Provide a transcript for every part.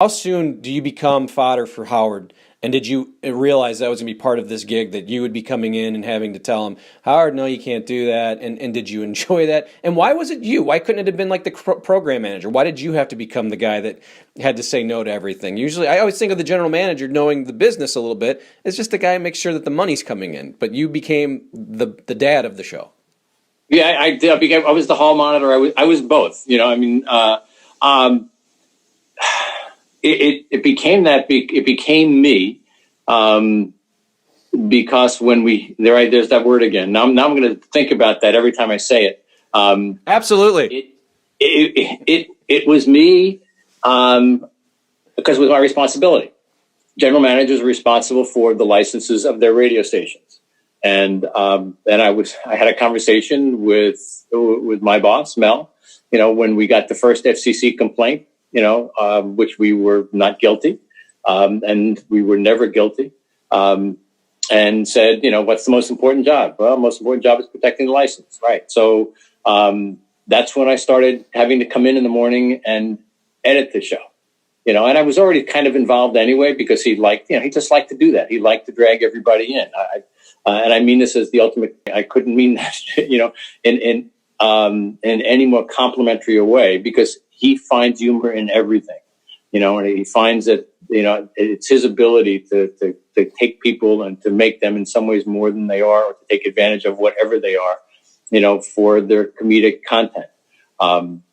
How soon do you become fodder for Howard? And did you realize that was going to be part of this gig, that you would be coming in and having to tell him, Howard, no, you can't do that? And did you enjoy that? And why was it you? Why couldn't it have been like the program manager? Why did you have to become the guy that had to say no to everything? Usually, I always think of the general manager knowing the business a little bit. It's just the guy who makes sure that the money's coming in. But you became the dad of the show. Yeah, I did. I was the hall monitor. I was both. You know, I mean, it became that. It became me, because when there's that word again. Now I'm going to think about that every time I say it. Absolutely. It was me, because it was my responsibility. General managers are responsible for the licenses of their radio stations, and I had a conversation with my boss, Mel. You know, when we got the first FCC complaint. You know, which we were not guilty, and we were never guilty, and said, you know, what's the most important job? Well, the most important job is protecting the license, right? So that's when I started having to come in the morning and edit the show, you know, and I was already kind of involved anyway because he just liked to do that. He liked to drag everybody in. And I mean this as the ultimate. I couldn't mean that, you know, in any more complimentary a way, because he finds humor in everything, you know, and he finds that, you know, it's his ability to take people and to make them in some ways more than they are, or to take advantage of whatever they are, you know, for their comedic content.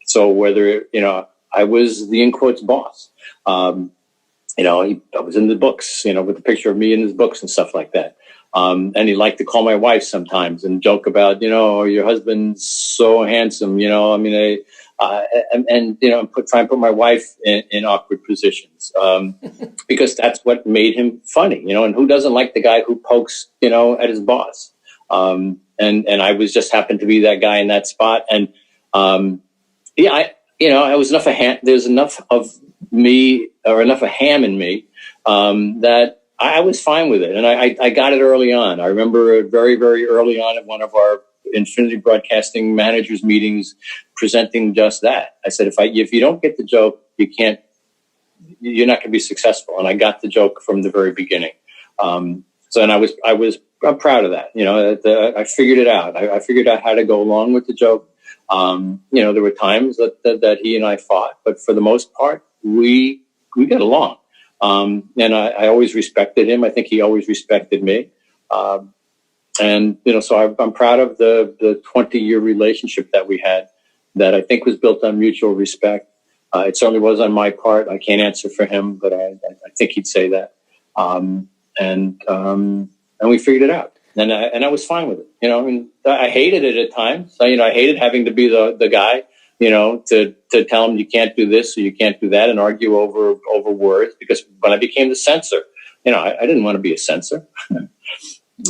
So whether, you know, I was the in quotes boss, you know, I was in the books, you know, with the picture of me in his books and stuff like that. And he liked to call my wife sometimes and joke about, you know, your husband's so handsome, you know, I mean, and you know, try and put my wife in awkward positions, because that's what made him funny, you know. And who doesn't like the guy who pokes, you know, at his boss? And I was just happened to be that guy in that spot. And I was enough there's enough of me, or enough of ham in me, that I was fine with it, and I got it early on. I remember very, very early on at one of our Infinity Broadcasting managers meetings, presenting just that. I said, if you don't get the joke, you're not going to be successful. And I got the joke from the very beginning. I'm proud of that. You know, I figured it out. I figured out how to go along with the joke. You know, there were times that he and I fought, but for the most part, we got along. And I always respected him. I think he always respected me. And, you know, so I'm proud of the 20-year relationship that we had, that I think was built on mutual respect. It certainly was on my part. I can't answer for him, but I think he'd say that. And we figured it out. And I was fine with it. You know, I mean, I hated it at times. So, you know, I hated having to be the guy, you know, to tell him you can't do this or you can't do that, and argue over words. Because when I became the censor, you know, I didn't want to be a censor.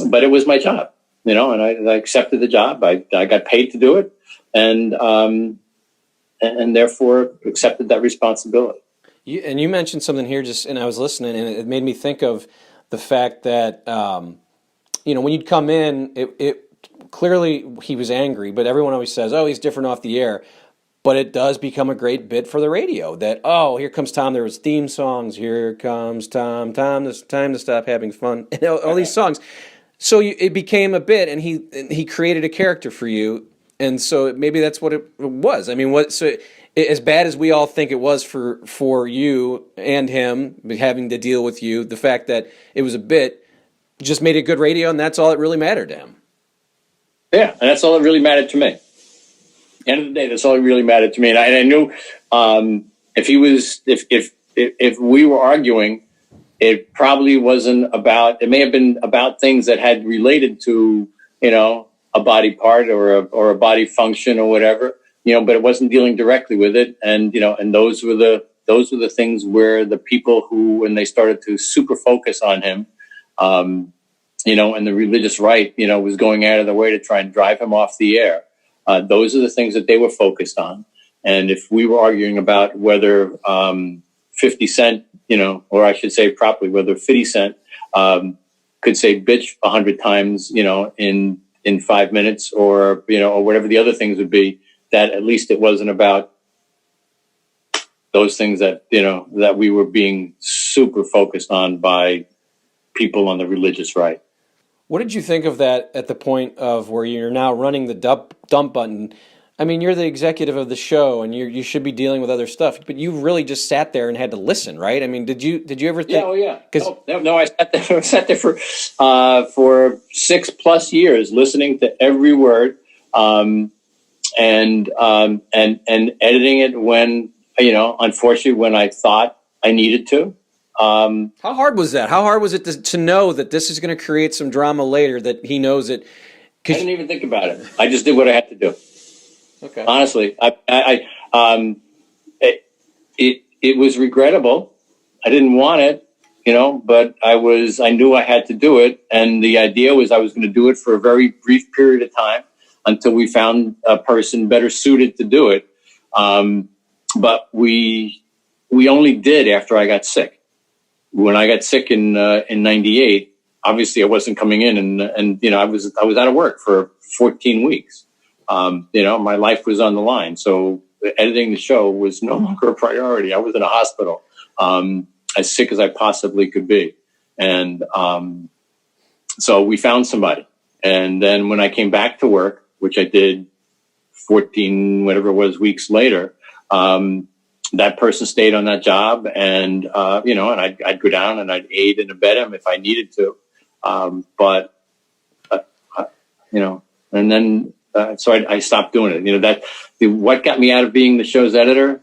But it was my job, you know, and I accepted the job. I got paid to do it, and therefore accepted that responsibility. You mentioned something here, and I was listening, and it made me think of the fact that, you know, when you'd come in, it clearly he was angry, but everyone always says, oh, he's different off the air. But it does become a great bit for the radio that, oh, here comes Tom. There was theme songs. Here comes Tom. Tom, it's time to stop having fun. And all these songs. So it became a bit, and he created a character for you, and so maybe that's what it was. I mean, as bad as we all think it was for you and him having to deal with you, the fact that it was a bit just made it good radio, and that's all that really mattered to him. Yeah, and that's all that really mattered to me. At the end of the day, that's all that really mattered to me, and I knew if we were arguing, it probably wasn't about. It may have been about things that had related to, you know, a body part or a body function or whatever, you know. But it wasn't dealing directly with it, and you know, and those were the things where the people who, when they started to super focus on him, you know, and the religious right, you know, was going out of their way to try and drive him off the air. Those are the things that they were focused on. And if we were arguing about whether 50 Cent, you know, or I should say properly, whether 50 Cent could say bitch 100 times, you know, in 5 minutes, or, you know, or whatever the other things would be, that at least it wasn't about those things that, that we were being super focused on by people on the religious right. What did you think of that at the point of where you're now running the dump button? I mean, you're the executive of the show, and you should be dealing with other stuff, but you really just sat there and had to listen, right? I mean, did you ever think? Yeah, oh yeah. No, I sat there for 6+ years, listening to every word, and editing it when, unfortunately, when I thought I needed to. How hard was that? How hard was it to know that this is going to create some drama later, that he knows it? I didn't even think about it. I just did what I had to do. Okay. Honestly, it was regrettable. I didn't want it, but I knew I had to do it. And the idea was I was going to do it for a very brief period of time until we found a person better suited to do it. But we only did after I got sick. When I got sick in '98, obviously I wasn't coming in, and I was out of work for 14 weeks. My life was on the line, so editing the show was no longer a priority. I was in a hospital, as sick as I possibly could be, and so we found somebody. And then when I came back to work, which I did 14 whatever it was weeks later, that person stayed on that job, and and I'd go down and I'd aid and abet him if I needed to, and then so I stopped doing it. What got me out of being the show's editor?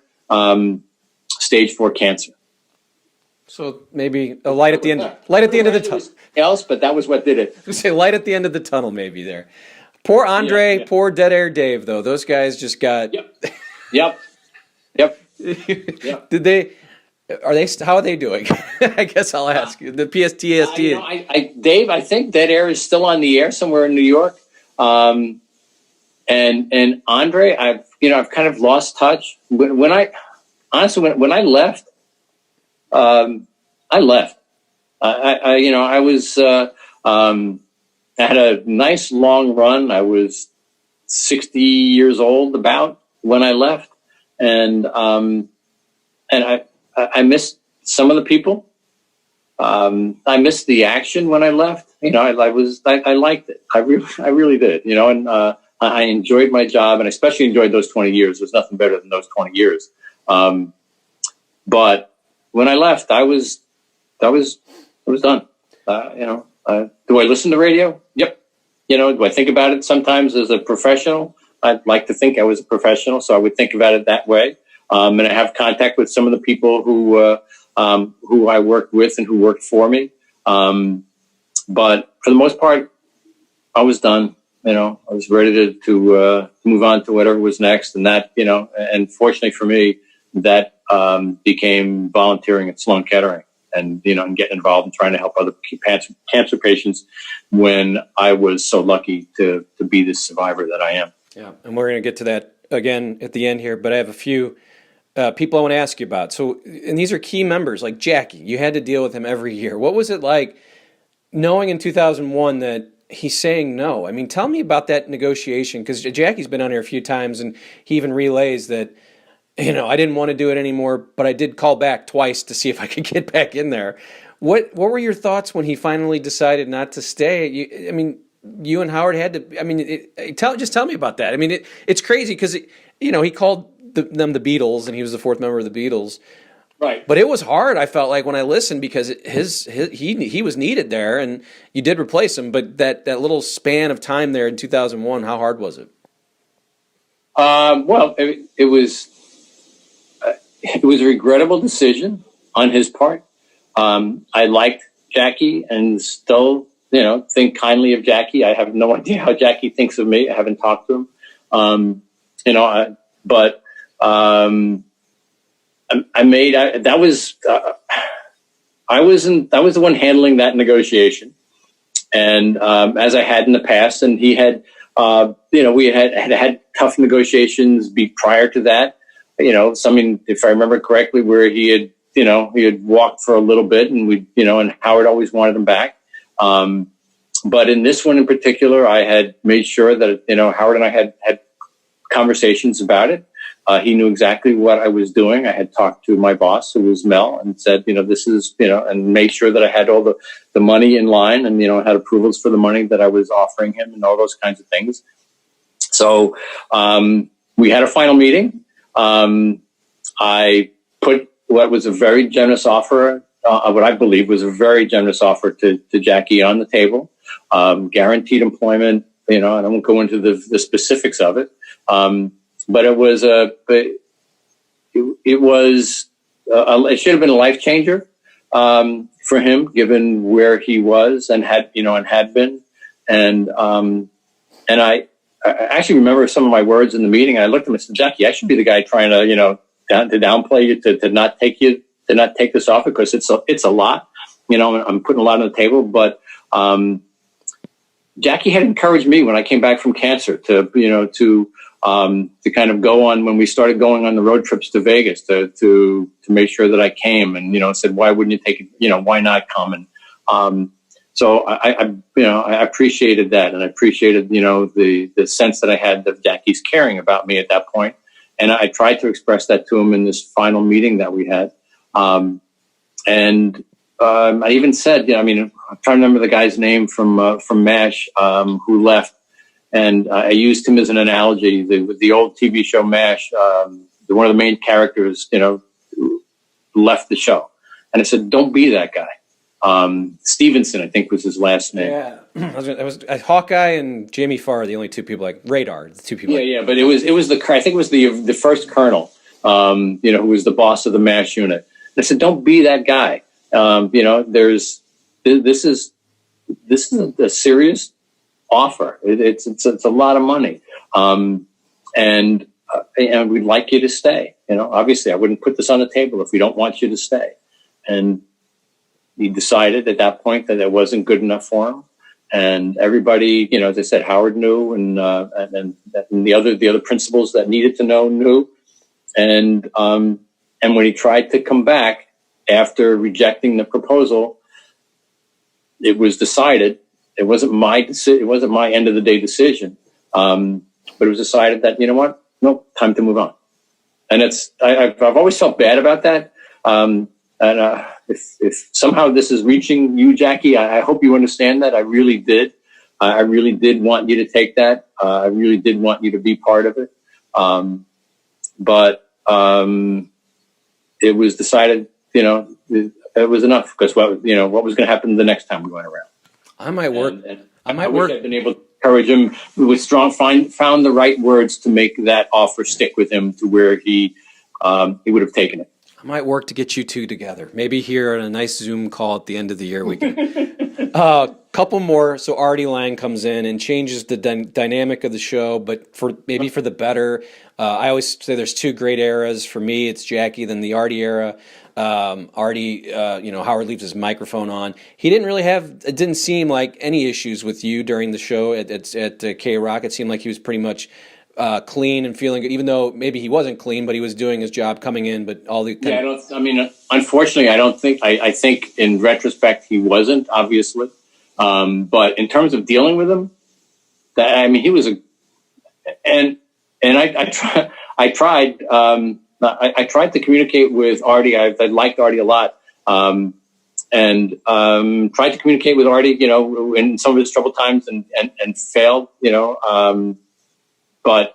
Stage 4 cancer. So maybe a light at the end. Light at the end of the tunnel. Else, but that was what did it. Say light at the end of the tunnel, maybe there. Poor Andre, yeah. Poor Dead Air Dave, though. Those guys just got. Yep. Did they? Are they? How are they doing? I guess I'll ask you. The PSTSD. Dave, I think Dead Air is still on the air somewhere in New York. And Andre, I've kind of lost touch. When I left, I left. I was I had a nice long run. I was 60 years old about when I left. And I missed some of the people. I missed the action when I left. I liked it. I really did. And I enjoyed my job, and I especially enjoyed those 20 years. There's nothing better than those 20 years. But when I left, I was done. Do I listen to radio? Yep. Do I think about it sometimes as a professional? I'd like to think I was a professional, so I would think about it that way. And I have contact with some of the people who I worked with and who worked for me. But for the most part, I was done. I was ready to move on to whatever was next. And that, and fortunately for me, that became volunteering at Sloan Kettering and, and getting involved in trying to help other cancer patients when I was so lucky to be the survivor that I am. Yeah, and we're going to get to that again at the end here, but I have a few people I want to ask you about. So, and these are key members, like Jackie. You had to deal with him every year. What was it like knowing in 2001 that he's saying no? I mean, tell me about that negotiation, because Jackie's been on here a few times, and he even relays that, I didn't want to do it anymore, but I did call back twice to see if I could get back in there. What were your thoughts when he finally decided not to stay? You and Howard had to. Just tell me about that. It's crazy because he called them the Beatles, and he was the fourth member of the Beatles. Right. But it was hard. I felt like when I listened, because he was needed there, and you did replace him. But that little span of time there in 2001, how hard was it? Well, it was a regrettable decision on his part. I liked Jackie and still, think kindly of Jackie. I have no idea how Jackie thinks of me. I haven't talked to him. That was the one handling that negotiation. And, as I had in the past, and he had, we had tough negotiations prior to that, if I remember correctly, where he had walked for a little bit, and and Howard always wanted him back. But in this one in particular, I had made sure that, Howard and I had conversations about it. He knew exactly what I was doing. I had talked to my boss, who was Mel, and said, this is, and made sure that I had all the money in line, and, had approvals for the money that I was offering him and all those kinds of things. So we had a final meeting. I put what was a very generous offer, what I believe was a very generous offer to Jackie on the table, guaranteed employment. I won't go into the specifics of it. But it was it should have been a life changer for him, given where he was and had been, and I actually remember some of my words in the meeting. I looked at him and said, Jackie, I should be the guy trying to downplay you, to not take this offer, because it's a lot. I'm putting a lot on the table, but Jackie had encouraged me when I came back from cancer to kind of go on, when we started going on the road trips to Vegas, to make sure that I came, and said, why wouldn't you take it? Why not come? And so I appreciated that, and I appreciated the sense that I had of Jackie's caring about me at that point, and I tried to express that to him in this final meeting that we had, and I even said, I'm trying to remember the guy's name from MASH who left. And I used him as an analogy. The old TV show MASH, one of the main characters, left the show. And I said, don't be that guy. Stevenson, I think, was his last name. Yeah, it was Hawkeye and Jamie Farr, the only two people, like Radar, the two people. Yeah, but it was I think it was the first colonel, who was the boss of the MASH unit. And I said, don't be that guy. This is a serious offer. It's a lot of money, and we'd like you to stay. Obviously, I wouldn't put this on the table if we don't want you to stay. And he decided at that point that it wasn't good enough for him. And everybody, as I said, Howard knew, and the other principals that needed to know knew. And when he tried to come back after rejecting the proposal, it was decided. It wasn't my decision. It wasn't my end of the day decision. But it was decided that, no, time to move on. And I've always felt bad about that. If somehow this is reaching you, Jackie, I hope you understand that. I really did. I really did want you to take that. I really did want you to be part of it. But it was decided, it was enough, because what was going to happen the next time we went around. I might work. I wish I'd been able to encourage him with found the right words to make that offer stick with him to where he would have taken it. I might work to get you two together. Maybe here on a nice Zoom call at the end of the year we can. Couple more. So Artie Lange comes in and changes the dynamic of the show, but for the better. I always say there's two great eras. For me, it's Jackie, then the Artie era. Artie, Howard leaves his microphone on. He didn't really it didn't seem like any issues with you during the show at K-Rock. It seemed like he was pretty much clean and feeling good, even though maybe he wasn't clean, but he was doing his job coming in. But all the unfortunately, I don't think. I think in retrospect he wasn't, obviously. But in terms of dealing with him, he was I tried. I tried to communicate with Artie. I liked Artie a lot, and tried to communicate with Artie, in some of his troubled times, and failed, but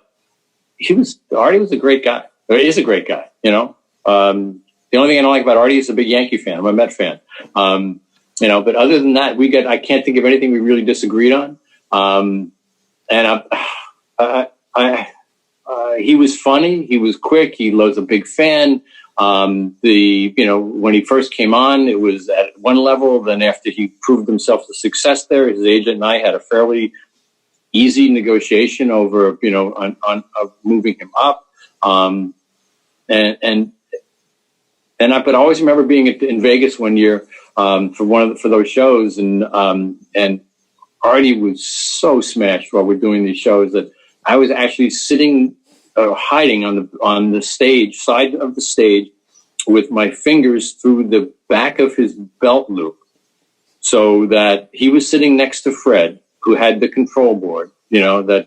Artie was a great guy. Or is a great guy, The only thing I don't like about Artie is a big Yankee fan. I'm a Met fan, But other than that, I can't think of anything we really disagreed on, and he was funny. He was quick. He was a big fan. When he first came on, it was at one level. Then after he proved himself a success there, his agent and I had a fairly easy negotiation over, on moving him up. But I always remember being in Vegas one year for those shows, and Artie was so smashed while we're doing these shows that I was actually hiding on the side of the stage with my fingers through the back of his belt loop, so that he was sitting next to Fred, who had the control board. Howard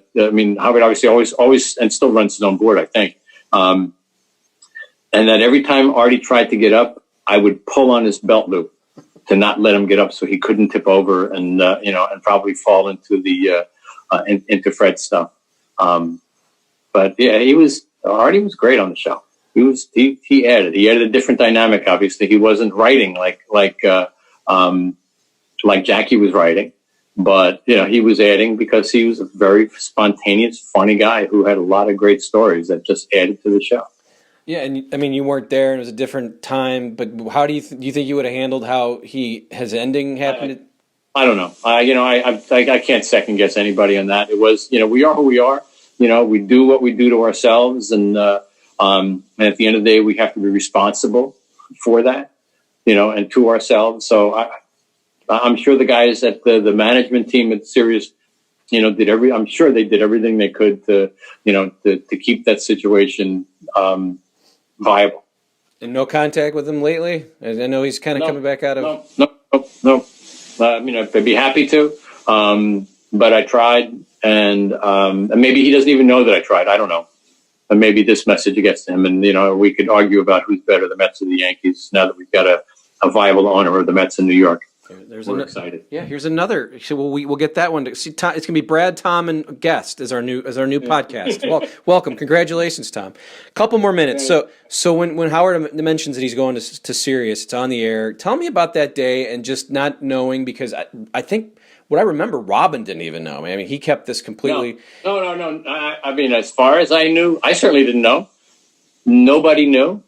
obviously always and still runs his own board, I think. And that every time Artie tried to get up, I would pull on his belt loop to not let him get up, so he couldn't tip over and and probably fall into the into Fred's stuff. But yeah, Artie was great on the show. He added a different dynamic. Obviously, he wasn't writing like Jackie was writing, but he was adding because he was a very spontaneous, funny guy who had a lot of great stories that just added to the show. Yeah, and I mean, you weren't there, and it was a different time. But how do you think you would have handled how his ending happened? I don't know. I can't second guess anybody on that. It was, we are who we are. We do what we do to ourselves, and at the end of the day, we have to be responsible for that, and to ourselves. So I'm sure the guys at the management team at Sirius, I'm sure they did everything they could to keep that situation viable. And no contact with him lately? I know he's kind of coming back out of... No. I'd be happy to, but I tried, and maybe he doesn't even know that I tried. I don't know. And maybe this message gets to him, and we could argue about who's better, the Mets or the Yankees, now that we've got a viable owner of the Mets in New York. We're excited. Yeah, here's another. So we'll get that one. It's gonna be Brad, Tom, and guest as our new podcast. Well, welcome, congratulations, Tom. Couple more minutes. So when Howard mentions that he's going to Sirius, it's on the air. Tell me about that day and just not knowing, because I think what I remember, Robin didn't even know. I mean, he kept this completely. No. I mean, as far as I knew, I certainly didn't know. Nobody knew,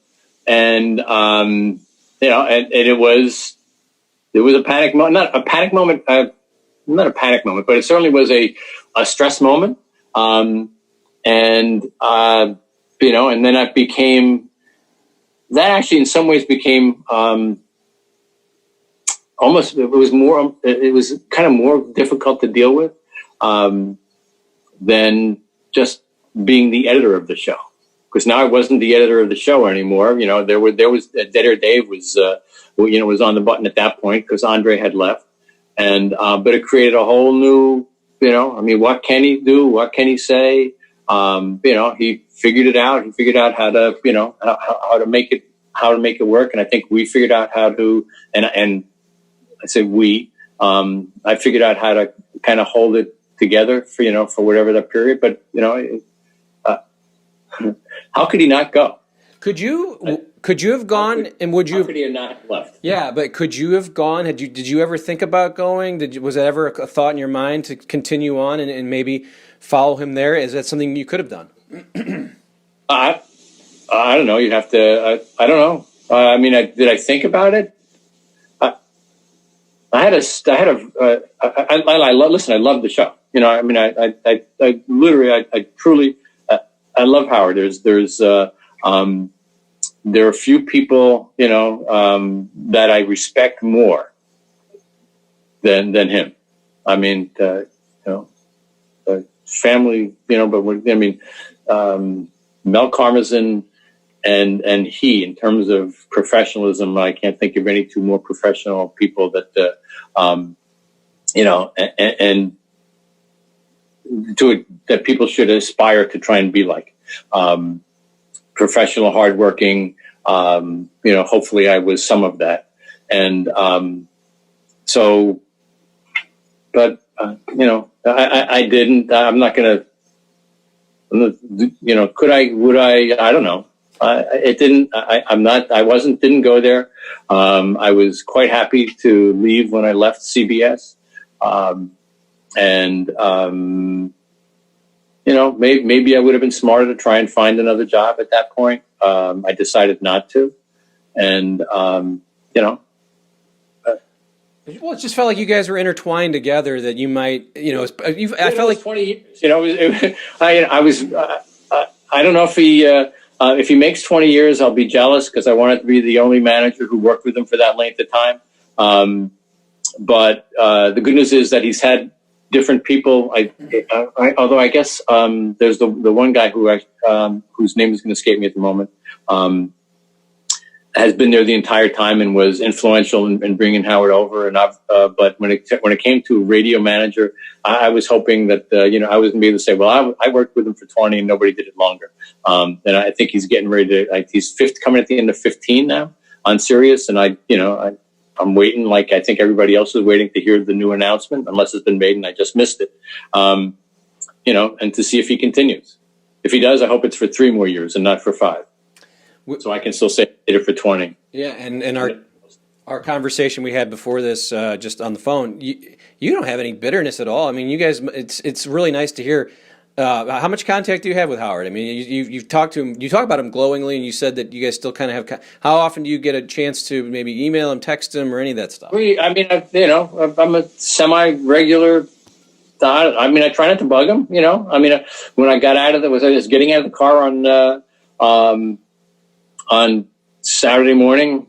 and and it was. There was a panic moment, not a panic moment, but it certainly was a stress moment. And then that actually in some ways became, almost, it was kind of more difficult to deal with, than just being the editor of the show. Because now I wasn't the editor of the show anymore. There was Dead Air Dave was on the button at that point because Andre had left, and but it created a whole new, what can he do? What can he say? He figured it out. He figured out how to, how to make it work, and I think we figured out how to, and I say we, I figured out how to kind of hold it together for whatever that period, but how could he not go? Could you have gone, and would you? How could he have not left? Yeah, but could you have gone? Did you ever think about going? Was that ever a thought in your mind to continue on and maybe follow him there? Is that something you could have done? I don't know. You'd have to. I don't know. Did I think about it? I listen. I love the show. I truly. I love Howard. There are a few people, that I respect more than him. Family, Mel Karmazin and he, in terms of professionalism, I can't think of any two more professional people that, that people should aspire to try and be like. Professional, hardworking. Hopefully I was some of that. And I didn't. I'm not going to, could I, would I don't know. It didn't, didn't go there. I was quite happy to leave when I left CBS. Maybe I would have been smarter to try and find another job at that point. I decided not to. And, well, it just felt like you guys were intertwined together, that you might, I felt like 20 years, I don't know if he makes 20 years, I'll be jealous because I wanted to be the only manager who worked with him for that length of time. But the good news is that he's had different people. Although I guess there's the one guy who whose name is going to escape me at the moment. has been there the entire time and was influential in bringing Howard over. And but when it came to radio manager, I was hoping that I was going to be able to say, well, I worked with him for 20 and nobody did it longer. And I think he's getting ready to he's coming at the end of 15 now on Sirius, and I'm waiting, like I think everybody else is waiting to hear the new announcement, unless it's been made and I just missed it. And to see if he continues. If he does, I hope it's for 3 more years and not for 5. So I can still say I did it for 20. Yeah, and our conversation we had before this, just on the phone, you don't have any bitterness at all. I mean, you guys, it's really nice to hear. How much contact do you have with Howard? I mean, you've talked to him. You talk about him glowingly, and you said that you guys still kind of have. How often do you get a chance to maybe email him, text him, or any of that stuff? I'm a semi-regular. I try not to bug him. When I got out of I was getting out of the car on Saturday morning,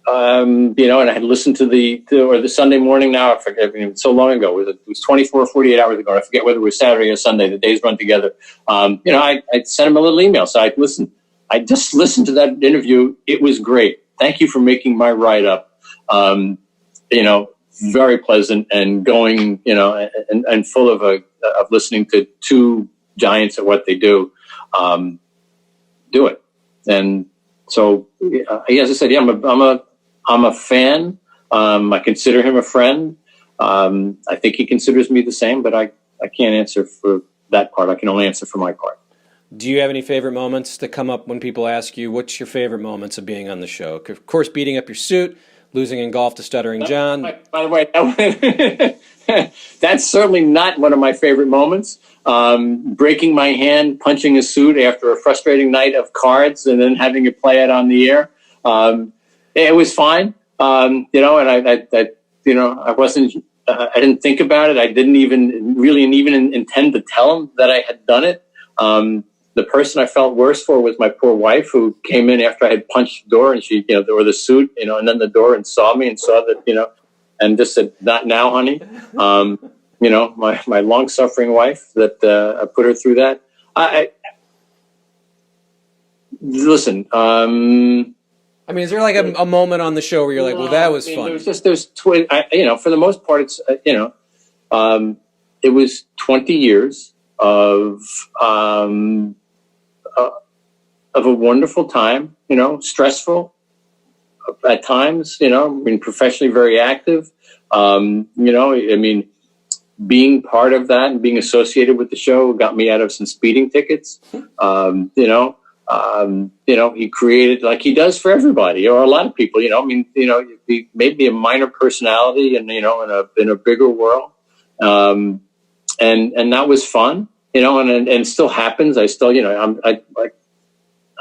and I had listened to the Sunday morning. Now I forget, so long ago. It was 24 or 48 hours ago. I forget whether it was Saturday or Sunday. The days run together. I sent him a little email. So I just listened to that interview. It was great. Thank you for making my write up. Very pleasant and going, and full of listening to 2 giants at what they do. Do it. And so, as I said, yeah, I'm a fan. I consider him a friend. I think he considers me the same, but I can't answer for that part. I can only answer for my part. Do you have any favorite moments that come up when people ask you, what's your favorite moments of being on the show? Of course, beating up your suit, losing in golf to Stuttering John. By the way, that's certainly not one of my favorite moments. Breaking my hand, punching a suit after a frustrating night of cards, and then having to play it on the air. It was fine, and I wasn't. I didn't think about it. I didn't even intend to tell him that I had done it. The person I felt worse for was my poor wife, who came in after I had punched the door, and she, or the suit, and then the door, and saw me and saw that, and just said, "Not now, honey." My long-suffering wife that I put her through that. Listen. I mean, is there like a moment on the show where you're like, well, that was fun? For the most part, it's, it was 20 years of a wonderful time, stressful at times, professionally very active, being part of that and being associated with the show got me out of some speeding tickets. He created, like he does for everybody or a lot of people, he made me a minor personality and, in a bigger world. And that was fun, and it still happens. I still,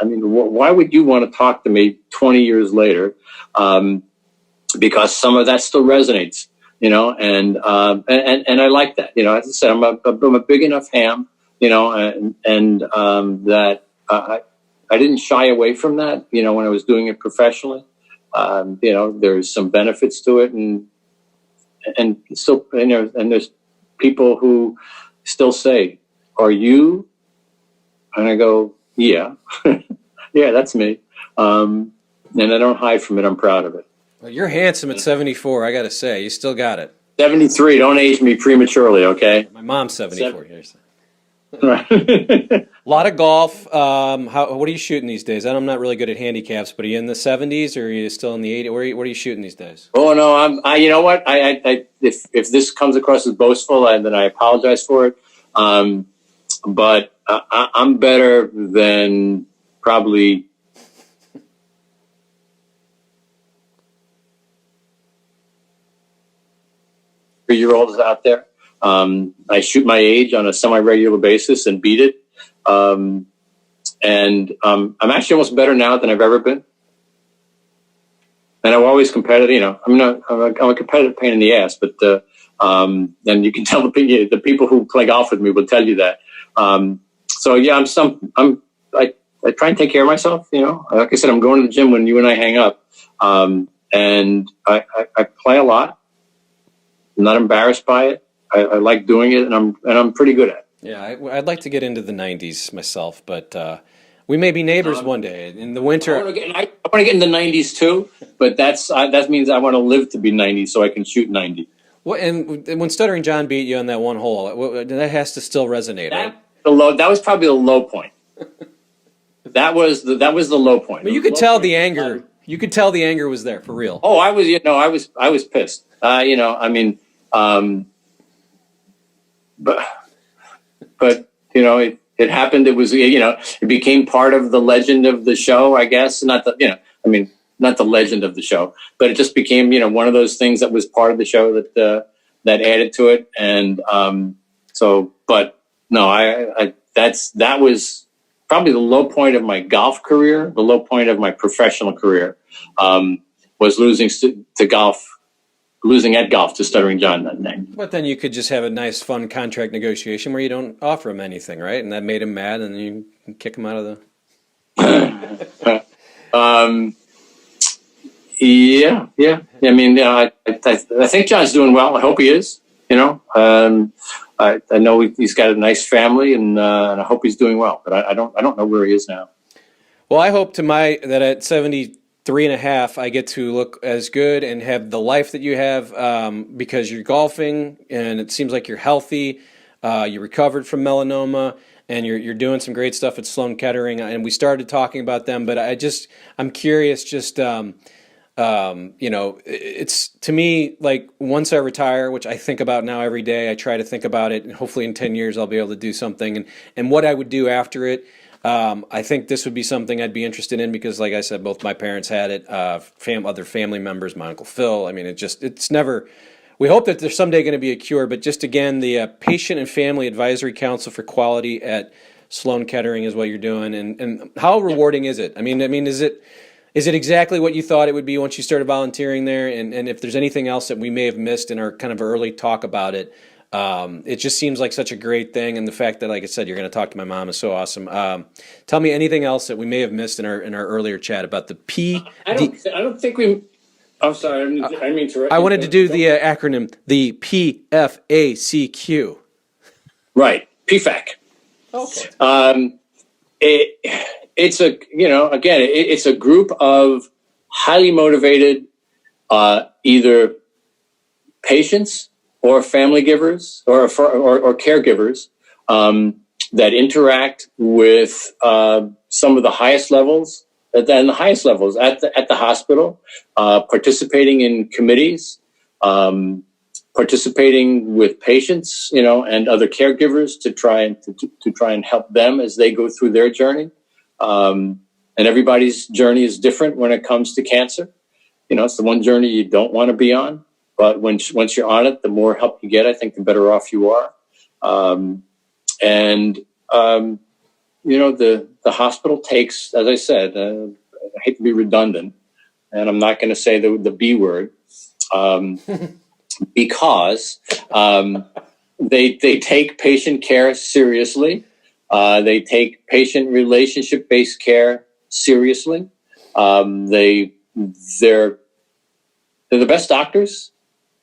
why would you want to talk to me 20 years later? Because some of that still resonates, and I like that, as I said, I'm a big enough ham, that, I didn't shy away from that, when I was doing it professionally. There's some benefits to it, and still, and there's people who still say, "Are you?" And I go, "Yeah, yeah, that's me." And I don't hide from it. I'm proud of it. Well, you're handsome at 74. I got to say, you still got it. 73. Don't age me prematurely, okay? My mom's 74. Right. A lot of golf. What are you shooting these days? I'm not really good at handicaps, but are you in the 70s or are you still in the 80s? What are you shooting these days? Oh no, you know what? If this comes across as boastful, then I apologize for it. But I'm better than probably 3-year-olds out there. I shoot my age on a semi-regular basis and beat it. I'm actually almost better now than I've ever been. And I'm always competitive. I'm a competitive pain in the ass, but and you can tell the people who play golf with me will tell you that. So yeah, I try and take care of myself. Like I said, I'm going to the gym when you and I hang up, and I play a lot. I'm not embarrassed by it. I like doing it, and I'm pretty good at it. Yeah, I'd like to get into the 90s myself, but We may be neighbors one day in the winter. I want to get in the 90s too, but that means I want to live to be 90 so I can shoot 90. Well, and when Stuttering John beat you on that one hole, that has to still resonate, right? That was probably the low point. That was the low point. But you could tell the anger. You could tell the anger was there for real. Oh, I was pissed. But it happened. It was, it became part of the legend of the show, I guess. Not the legend of the show, but it just became, one of those things that was part of the show that added to it. And but no, that was probably the low point of my golf career. The low point of my professional career was losing at golf to Stuttering John that night. But then you could just have a nice, fun contract negotiation where you don't offer him anything, right? And that made him mad, and you kick him out of the. Yeah. I think John's doing well. I hope he is. I know he's got a nice family, and I hope he's doing well. But I don't know where he is now. Well, I hope that at 73 and a half, I get to look as good and have the life that you have because you're golfing, and it seems like you're healthy. You recovered from melanoma, and you're doing some great stuff at Sloan Kettering. And we started talking about them, but I'm curious. It's to me like once I retire, which I think about now every day. I try to think about it, and hopefully in 10 years I'll be able to do something. And what I would do after it. I think this would be something I'd be interested in because, like I said, both my parents had it, other family members, my Uncle Phil. I mean, it's never. We hope that there's someday going to be a cure, but just again, the Patient and Family Advisory Council for Quality at Sloan Kettering is what you're doing, and how rewarding is it? I mean, is it exactly what you thought it would be once you started volunteering there? And if there's anything else that we may have missed in our kind of early talk about it. It just seems like such a great thing, and the fact that, like I said, you're going to talk to my mom is so awesome. Tell me anything else that we may have missed in our earlier chat about the P. I don't think we. I'm sorry, I didn't mean to. I wanted to do the acronym, the PFACQ. Right, PFAC. Okay. It's it's a group of highly motivated, either patients or family givers or caregivers that interact with some of the highest levels at the hospital, participating in committees, participating with patients, and other caregivers to try and help them as they go through their journey. And everybody's journey is different when it comes to cancer. It's the one journey you don't want to be on. But once you're on it, the more help you get, I think the better off you are. The hospital takes, as I said, I hate to be redundant, and I'm not going to say the B word, because they take patient care seriously. They take patient relationship-based care seriously. They're the best doctors,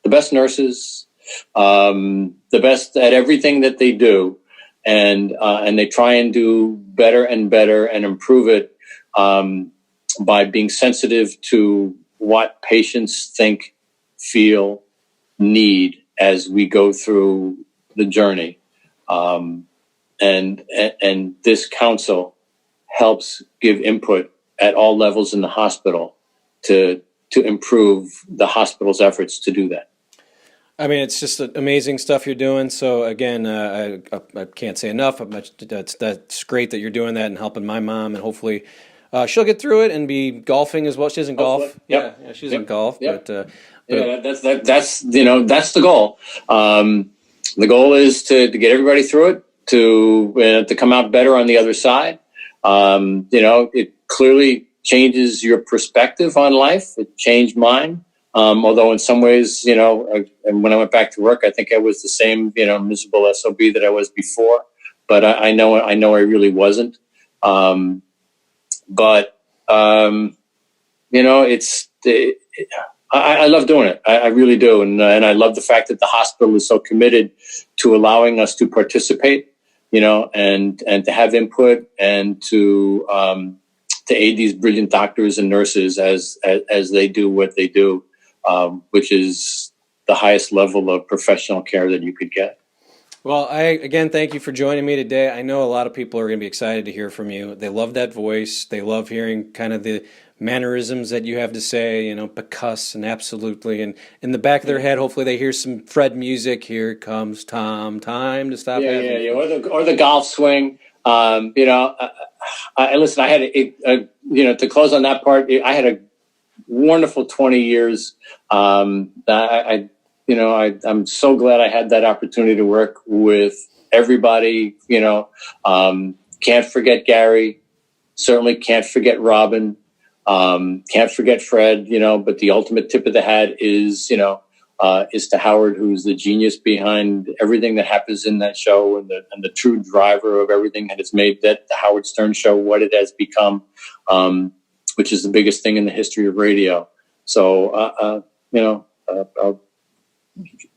the best nurses, the best at everything that they do, and they try and do better and better and improve it by being sensitive to what patients think, feel, need as we go through the journey. And this council helps give input at all levels in the hospital to improve the hospital's efforts to do that. I mean, it's just amazing stuff you're doing. So again, I can't say enough. That's great that you're doing that and helping my mom, and hopefully she'll get through it and be golfing as well. She doesn't golf. Yep. Yeah, she doesn't golf. Yep. But that's the goal. The goal is to get everybody through it, to come out better on the other side. It clearly changes your perspective on life. It changed mine. Although in some ways, and when I went back to work, I think I was the same, miserable SOB that I was before. But I know I really wasn't. I love doing it. I really do. And I love the fact that the hospital is so committed to allowing us to participate. and to have input and to aid these brilliant doctors and nurses as they do what they do, which is the highest level of professional care that you could get. Well, again, thank you for joining me today. I know a lot of people are going to be excited to hear from you. They love that voice. They love hearing kind of the mannerisms that you have to say, percuss and absolutely. And in the back of their head, hopefully they hear some Fred music. Here comes Tom, time to stop. Yeah. Or the golf swing. Listen, I had to close on that part. I had a wonderful 20 years. I'm so glad I had that opportunity to work with everybody. Can't forget Gary. Certainly can't forget Robin. Can't forget Fred. But the ultimate tip of the hat is to Howard, who's the genius behind everything that happens in that show and the true driver of everything that has made the Howard Stern show what it has become, which is the biggest thing in the history of radio. So,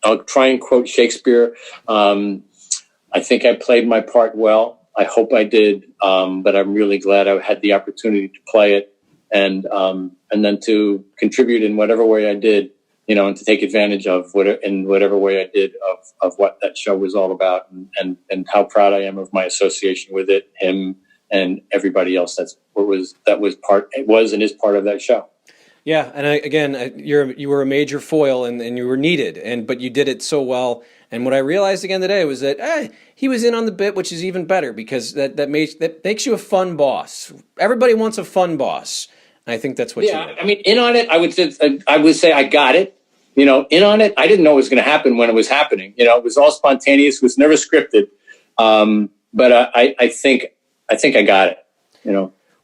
I'll try and quote Shakespeare. I think I played my part well. I hope I did, but I'm really glad I had the opportunity to play it and then to contribute in whatever way I did, and to take advantage of whatever way I did of what that show was all about, and how proud I am of my association with it, him and everybody else that was part of that show. Yeah, and you were a major foil, and you were needed, but you did it so well. And what I realized again today was that he was in on the bit, which is even better because that makes you a fun boss. Everybody wants a fun boss, and I think that's what you did. I mean, in on it, I would say I got it. In on it, I didn't know it was going to happen when it was happening. It was all spontaneous, it was never scripted. But I think I got it.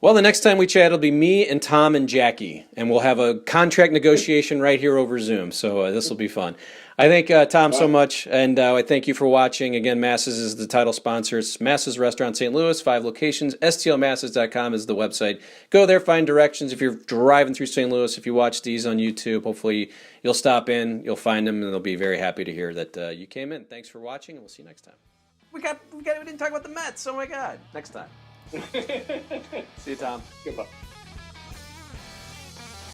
Well, the next time we chat, it'll be me and Tom and Jackie, and we'll have a contract negotiation right here over Zoom. So this will be fun. I thank Tom so much, and I thank you for watching. Again, Masses is the title sponsor. It's Masses Restaurant St. Louis, 5 locations. STLmasses.com is the website. Go there, find directions. If you're driving through St. Louis, if you watch these on YouTube, hopefully you'll stop in, you'll find them, and they'll be very happy to hear that you came in. Thanks for watching, and we'll see you next time. We didn't talk about the Mets. Oh my God! Next time. See you, Tom. Goodbye.